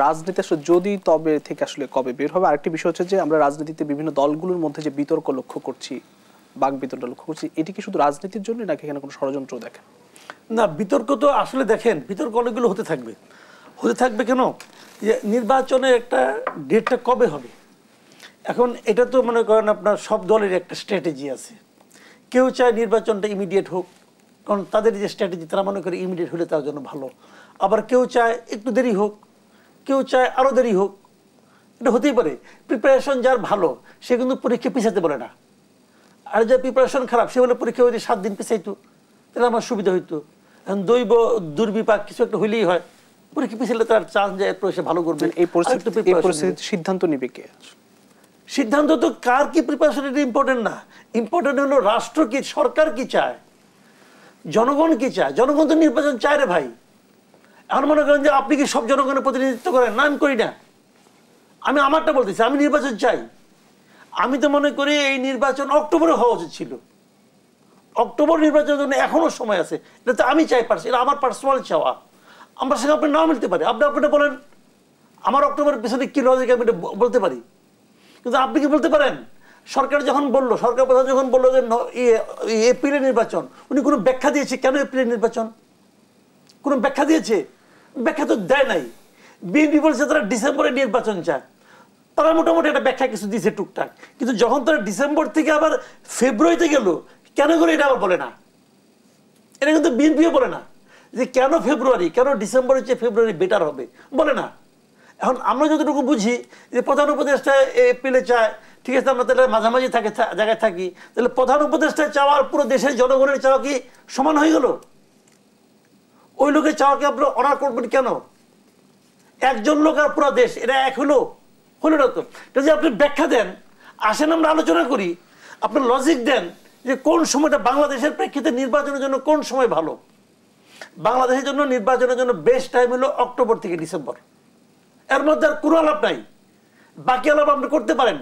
রাজনীতি আসলে যদি তবে থেকে আসলে কবে বের হবে? আরেকটি বিষয় হচ্ছে যে আমরা রাজনীতিতে বিভিন্ন দলগুলোর মধ্যে যে বিতর্ক লক্ষ্য করছি, বাক বিতর্ক লক্ষ্য করছি, এটি কি শুধু রাজনীতির জন্য নাকি এখানে কোনো ষড়যন্ত্র দেখেন? না, বিতর্ক তো আসলে দেখেন বিতর্ক অনেকগুলো হতে থাকবে কেন, যে নির্বাচনের একটা ডেটটা কবে হবে। এখন এটা তো মনে করেন আপনার সব দলের একটা স্ট্র্যাটেজি আছে। কেউ চায় নির্বাচনটা ইমিডিয়েট হোক, কারণ তাদের যে স্ট্র্যাটেজি তারা মনে করে ইমিডিয়েট হলে তার জন্য ভালো। আবার কেউ চায় একটু দেরি হোক, কেউ চায় আরও দেরি হোক। এটা হতেই পারে। প্রিপারেশন যার ভালো সে কিন্তু পরীক্ষা পিছাতে বলে না, আর যার প্রিপারেশন খারাপ সে বলে পরীক্ষা যদি 7 দিন পিছাইতো তাহলে আমার সুবিধা হইতো। এখন দৈব দুর্বিপাক কিছু একটা হইলেই হয়, পরীক্ষা পিছালে তার চান্স যায় এরপর সে ভালো করবে। এই পরিস্থিতিতে সিদ্ধান্ত নিবে কে? সিদ্ধান্ত তো কার কি প্রিপারেশন এটা ইম্পর্টেন্ট না, ইম্পর্টেন্ট হলো রাষ্ট্র কি, সরকার কি চায়, জনগণ কি চায়। জনগণ তো নির্বাচন চায় রে ভাই। এখন মনে করেন যে আপনি কি সব জনগণের প্রতিনিধিত্ব করেন? না, আমি করি না। আমি আমারটা বলতেছি, আমি নির্বাচন চাই। আমি তো মনে করি এই নির্বাচন অক্টোবরে হওয়া উচিত ছিল। অক্টোবর নির্বাচনের জন্য এখনো সময় আছে। এটা তো আমি চাই, এটা আমার পার্সোনাল চাওয়া। আমার সঙ্গে আপনার নাও মিলতে পারে, আপনি আপনারা বলেন আমার অক্টোবরের পিছনে কি লজিক আমি বলতে পারি, কিন্তু আপনি কি বলতে পারেন? সরকার যখন বললো, সরকার প্রধান যখন বললো যে এপ্রিলে নির্বাচন, উনি কোনো ব্যাখ্যা দিয়েছে কেন এপ্রিলে নির্বাচন? কোনো ব্যাখ্যা দিয়েছে? ব্যাখ্যা তো দেয় নাই। বিএনপি বলছে তারা ডিসেম্বরে নির্বাচন চায়, তারা মোটামুটি একটা ব্যাখ্যা কিছু দিয়েছে টুকটাক। কিন্তু যখন তারা ডিসেম্বর থেকে আবার ফেব্রুয়ারিতে গেল, কেন করে এটা আবার বলে না। এটা কিন্তু বিএনপিও বলে না যে কেন ফেব্রুয়ারি, কেন ডিসেম্বরের চেয়ে ফেব্রুয়ারি বেটার হবে, বলে না। এখন আমরা যতটুকু বুঝি যে প্রধান উপদেষ্টা এপ্রিলে চায়, ঠিক আছে, আমরা তাহলে মাঝামাঝি জায়গায় থাকি, তাহলে প্রধান উপদেষ্টা চাওয়ার পুরো দেশের জনগণের চাওয়া কি সমান হয়ে গেল? ওই লোকের চাওয়াকে আপনারা অনার করবেন কেন? একজন লোক আর পুরো দেশ, এটা এক হলো না তো। যদি আপনি ব্যাখ্যা দেন, আসেন আমরা আলোচনা করি, আপনার লজিক দেন যে কোন সময়টা বাংলাদেশের প্রেক্ষিতে নির্বাচনের জন্য কোন সময় ভালো। বাংলাদেশের জন্য নির্বাচনের জন্য বেস্ট টাইম হলো অক্টোবর থেকে ডিসেম্বর, এর মধ্যে আর কোনো আলাপ নাই। বাকি আলাপ আপনি করতে পারেন।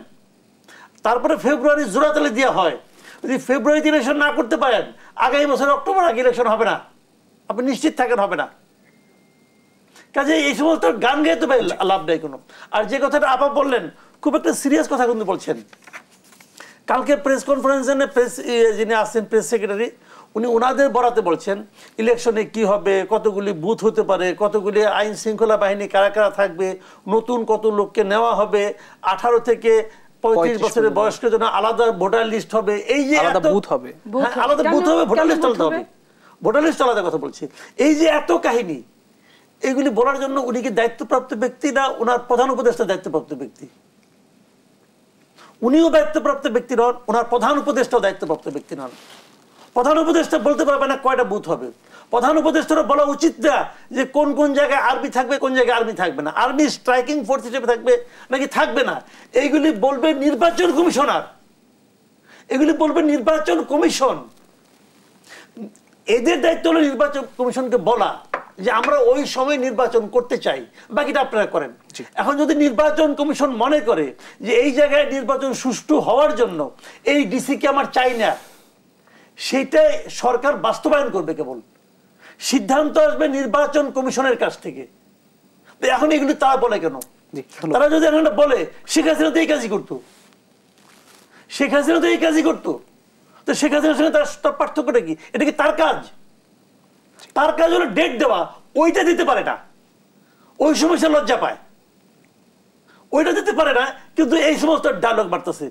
তারপরে ফেব্রুয়ারি জোড়াতালি দেওয়া হয়। যদি ফেব্রুয়ারিতে ইলেকশন না করতে পারেন, আগামী বছর অক্টোবর আগে ইলেকশন হবে না, আপনি নিশ্চিত থাকেন হবে না। কাজে এই সমস্ত গান গাইতে পারে লাভ নেই কোনো। আর যে কথাটা আপা বললেন, খুব একটা সিরিয়াস কথা কিন্তু বলছেন। কালকে প্রেস কনফারেন্সে যিনি আসছেন প্রেস সেক্রেটারি, উনি ওনাদের বরাতে বলছেন ইলেকশনে কি হবে, কতগুলি বুথ হতে পারে, কতগুলি আইন শৃঙ্খলা বাহিনী কারা কারা থাকবে, নতুন কত লোককে নেওয়া হবে, 18 থেকে 35 বছরের বয়স্কের জন্য আলাদা ভোটার লিস্ট হবে। এই যে আলাদা বুথ হবে, আলাদা বুথ হবে, ভোটার লিস্ট আলাদা হবে, ভোটার লিস্ট আলাদা কথা বলছি। এই যে এত কাহিনী, এইগুলি বলার জন্য উনি কি দায়িত্বপ্রাপ্ত ব্যক্তি না ওনার প্রধান উপদেষ্টা দায়িত্বপ্রাপ্ত ব্যক্তি? উনিও দায়িত্বপ্রাপ্ত ব্যক্তি নন, ওনার প্রধান উপদেষ্টাও দায়িত্বপ্রাপ্ত ব্যক্তি নন। প্রধান উপদেষ্টা বলতে পারবে না কয়টা বুথ হবে। প্রধান উপদেষ্টারও বলা উচিত না যে কোন কোন জায়গায় আর্মি থাকবে, কোন জায়গায় আর্মি থাকবে না, আর্মি স্ট্রাইকিং ফোর্স হিসেবে থাকবে নাকি থাকবে না, এইগুলি বলবে নির্বাচন কমিশনার, এগুলি বলবে নির্বাচন কমিশন। এদের দায়িত্ব হলো নির্বাচন কমিশনকে বলা যে আমরা ওই সময় নির্বাচন করতে চাই, বাকিটা আপনারা করেন। এখন যদি নির্বাচন কমিশন মনে করে যে এই জায়গায় নির্বাচন সুষ্ঠু হওয়ার জন্য এই ডিসিকে আমার চাই না, সেটাই সরকার বাস্তবায়ন করবে। কেবল সিদ্ধান্ত আসবে নির্বাচন কমিশনের কাছ থেকে। এখন এগুলি তারা বলে কেন? তারা যদি এখন বলে শেখ হাসিনা তো এই কাজই করতো, শেখ হাসিনা তো এই কাজই করতো, তো শেখ হাসিনার সঙ্গে তার পার্থক্যটা কি? এটা কি তার কাজ? তার কাজ হলো ডেট দেওয়া, ওইটা দিতে পারে না, ওই সময় সে লজ্জা পায়, ওইটা দিতে পারে না, কিন্তু এই সমস্ত ডায়লগ বাড়তেছে।